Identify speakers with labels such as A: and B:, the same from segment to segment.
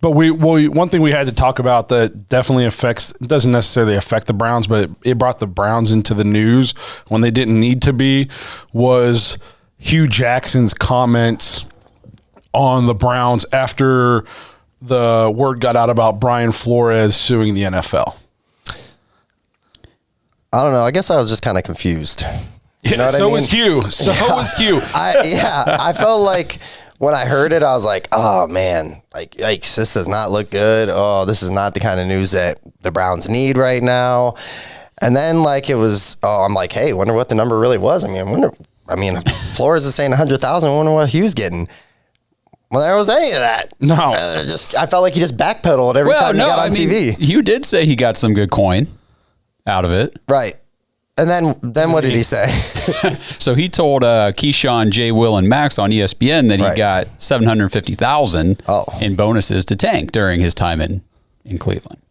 A: But one thing we had to talk about that definitely doesn't necessarily affect the Browns, but it brought the Browns into the news when they didn't need to be, was Hue Jackson's comments on the Browns after the word got out about Brian Flores suing the NFL.
B: I don't know. I guess I was just kind of confused. You know what I mean?
A: Was Hugh. Was Hugh.
B: I felt like when I heard it, I was like, oh, man, like, yikes, this does not look good. Oh, this is not the kind of news that the Browns need right now. And then, like, it was, I'm like, hey, wonder what the number really was. I mean, Flores is saying 100,000. I wonder what Hugh's getting. Well, there was any of that.
A: No.
B: I felt like he just backpedaled every time he got on TV.
C: Hugh did say he got some good coin out of it.
B: Right. And then what did he say?
C: So he told Keyshawn, JWill and Max on ESPN that he got $750,000 in bonuses to Tank during his time in Cleveland.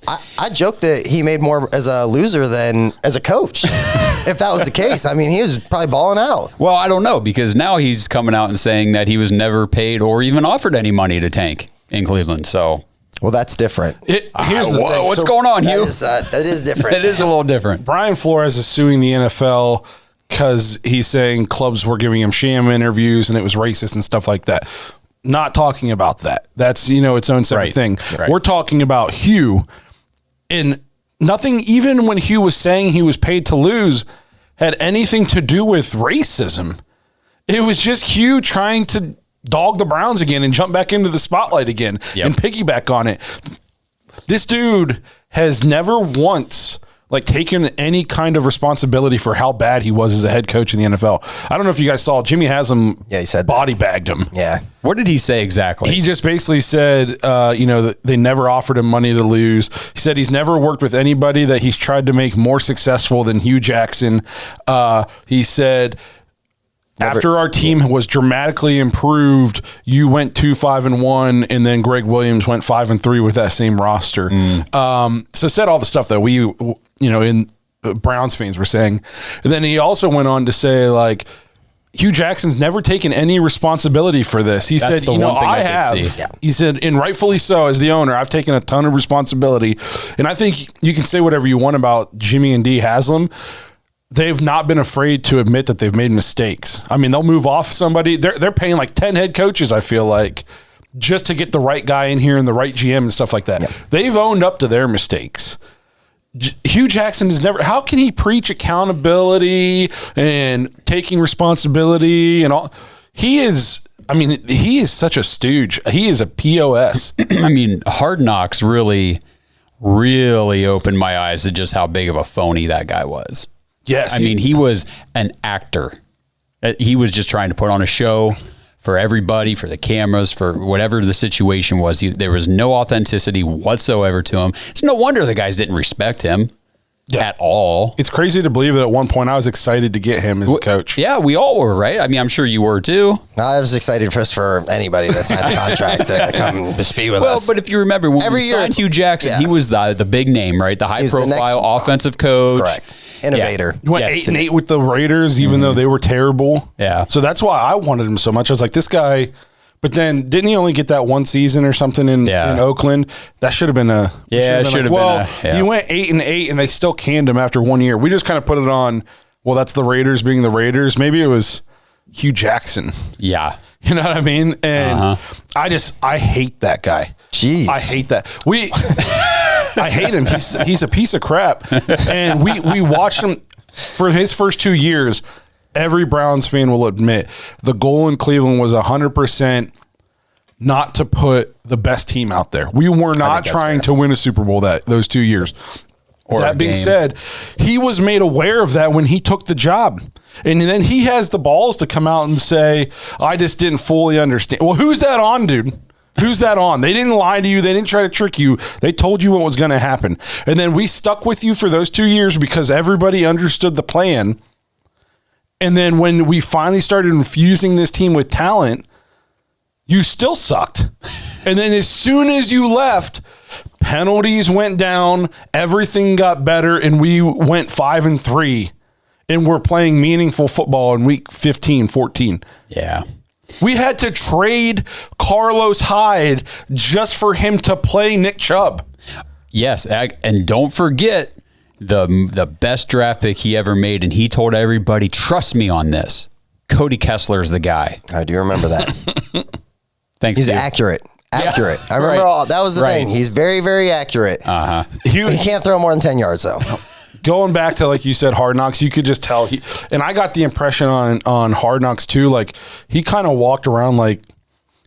B: I joked that he made more as a loser than as a coach. If that was the case, I mean, he was probably balling out.
C: Well, I don't know, because now he's coming out and saying that he was never paid or even offered any money to Tank in Cleveland. So.
B: Well, that's different.
A: Here's the thing.
C: What's going on, Hugh?
B: That is different.
C: It is a little different.
A: Brian Flores is suing the NFL because he's saying clubs were giving him sham interviews and it was racist and stuff like that. Not talking about that. That's, its own separate thing. Right. We're talking about Hugh, and nothing, even when Hugh was saying he was paid to lose, had anything to do with racism. It was just Hugh trying to dog the Browns again and jump back into the spotlight again and piggyback on it. This dude has never once taken any kind of responsibility for how bad he was as a head coach in the NFL. I don't know if you guys saw Jimmy Haslam
B: he said
A: body bagged him.
B: Yeah.
C: What did he say exactly?
A: He just basically said, that they never offered him money to lose. He said he's never worked with anybody that he's tried to make more successful than Hue Jackson. He said, after our team was dramatically improved, you went 2-5-1, and then Greg Williams went 5-3 with that same roster. So said all the stuff that we, in Browns fans were saying. And then he also went on to say, Hue Jackson's never taken any responsibility for this. He said, I have. Yeah. He said, and rightfully so, as the owner, I've taken a ton of responsibility. And I think you can say whatever you want about Jimmy and D Haslam. They've not been afraid to admit that they've made mistakes. I mean, they'll move off somebody. They're paying 10 head coaches, I feel like, just to get the right guy in here and the right GM and stuff like that. Yeah. They've owned up to their mistakes. Hue Jackson has never. How can he preach accountability and taking responsibility and all? He is such a stooge. He is a POS.
C: I mean, Hard Knocks really, really opened my eyes to just how big of a phony that guy was.
A: Yes.
C: I mean, he was an actor. He was just trying to put on a show for everybody, for the cameras, for whatever the situation was. There was no authenticity whatsoever to him. It's no wonder the guys didn't respect him at all.
A: It's crazy to believe that at one point I was excited to get him as a coach.
C: Yeah, we all were, right? I mean, I'm sure you were too.
B: I was excited just for anybody that signed a contract to come to speak with us.
C: Well, but if you remember, when we signed Hue Jackson, he was the big name, right? The high-profile offensive coach.
B: Correct. Innovator.
A: He went 8-8 with the Raiders, even though they were terrible.
C: Yeah.
A: So that's why I wanted him so much. I was like, this guy. But then didn't he only get that one season or something in Oakland? That should have been a.
C: Yeah, it should have been.
A: He went 8-8, and they still canned him after 1 year. We just kind of put it on. Well, that's the Raiders being the Raiders. Maybe it was Hue Jackson.
C: Yeah.
A: You know what I mean? And I hate that guy.
B: Jeez.
A: I hate that. I hate him. He's a piece of crap. And we watched him for his first 2 years. Every Browns fan will admit the goal in Cleveland was 100% not to put the best team out there. We were not trying to win a Super Bowl those 2 years. That being said, he was made aware of that when he took the job. And then he has the balls to come out and say, I just didn't fully understand. Well, who's that on, dude? Who's that on? They didn't lie to you. They didn't try to trick you. They told you what was going to happen. And then we stuck with you for those 2 years because everybody understood the plan. And then when we finally started infusing this team with talent, you still sucked. And then as soon as you left, penalties went down, everything got better, and we went 5-3. And we're playing meaningful football in week 15, 14.
C: Yeah.
A: We had to trade Carlos Hyde just for him to play Nick Chubb.
C: Yes, and don't forget the best draft pick he ever made, and he told everybody, trust me on this. Cody Kessler's the guy.
B: I do remember that.
C: Thanks,
B: He's
C: dude.
B: accurate.
C: Yeah.
B: I remember
C: Right.
B: that was the thing. He's very, very accurate. He can't throw more than 10 yards, though.
A: Going back to, like you said, Hard Knocks, you could just tell. And I got the impression on Hard Knocks, too, like he kind of walked around like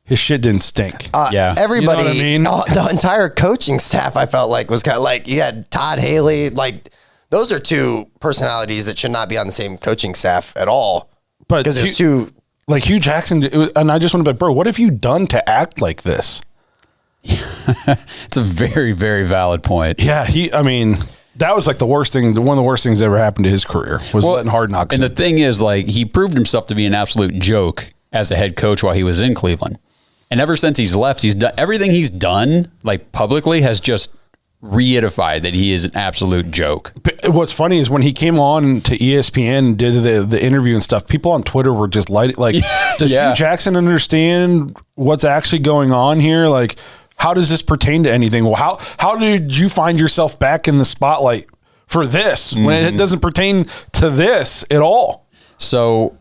A: his shit didn't stink.
C: Yeah.
B: Everybody,
A: You know what I mean?
B: the entire coaching staff, I felt like, was kind of like, you had Todd Haley. Like, those are two personalities that should not be on the same coaching staff at all.
A: But
B: because there's two.
A: Like Hue Jackson, and I just want to be like, bro, what have you done to act like this?
C: It's a very, very valid point.
A: Yeah, I mean, that was like the worst thing. One of the worst things that ever happened to his career was letting Hard Knocks.
C: And
A: in.
C: the thing is, like, he proved himself to be an absolute joke as a head coach while he was in Cleveland. And ever since he's left, he's done everything he's done, like publicly, has just reified that he is an absolute joke.
A: But what's funny is when he came on to ESPN and did the interview and stuff, people on Twitter were just like, does Hue Jackson understand what's actually going on here? Like, how does this pertain to anything? Well, how did you find yourself back in the spotlight for this when it doesn't pertain to this at all?
C: So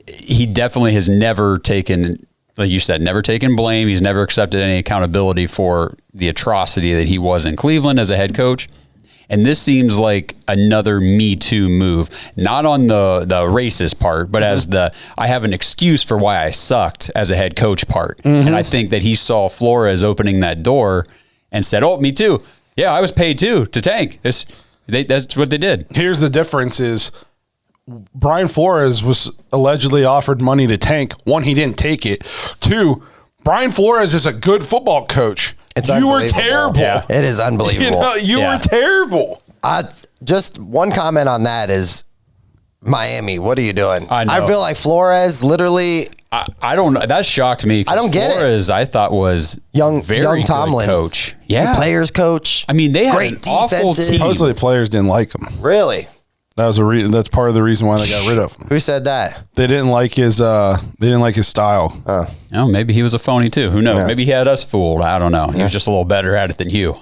C: he definitely has never taken, like you said, never taken blame. He's never accepted any accountability for the atrocity that he was in Cleveland as a head coach. And this seems like another Me Too move, not on the racist part, but as I have an excuse for why I sucked as a head coach part. And I think that he saw Flores opening that door and said, oh, me too. Yeah, I was paid too to tank. That's what they did.
A: Here's the difference is Brian Flores was allegedly offered money to tank. One, he didn't take it. Two, Brian Flores is a good football coach. You were terrible.
B: Yeah. It is unbelievable.
A: You were terrible.
B: Just one comment on that is Miami. What are you doing?
C: I
B: feel like Flores literally.
C: I don't know. That shocked me.
B: I don't get
C: Flores, I thought was
B: young
C: very
B: Tomlin
C: good coach. Yeah,
B: the players coach.
C: I mean, they had
B: great
C: an awful
B: defenses.
C: team.
A: Supposedly the players didn't like him.
B: Really?
A: That was that's part of the reason why they got rid of him.
B: Who said that?
A: They didn't like his style.
C: Oh, maybe he was a phony too. Who knows?
B: Yeah.
C: Maybe he had us fooled. I don't know. He was just a little better at it than Hugh.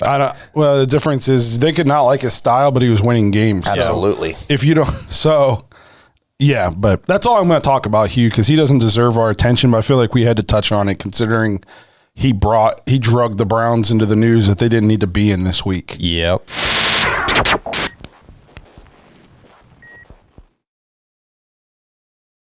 A: Well, the difference is they could not like his style, but he was winning games.
B: Absolutely.
A: So if you don't, yeah, but that's all I'm going to talk about Hugh because he doesn't deserve our attention. But I feel like we had to touch on it considering he drugged the Browns into the news that they didn't need to be in this week.
C: Yep.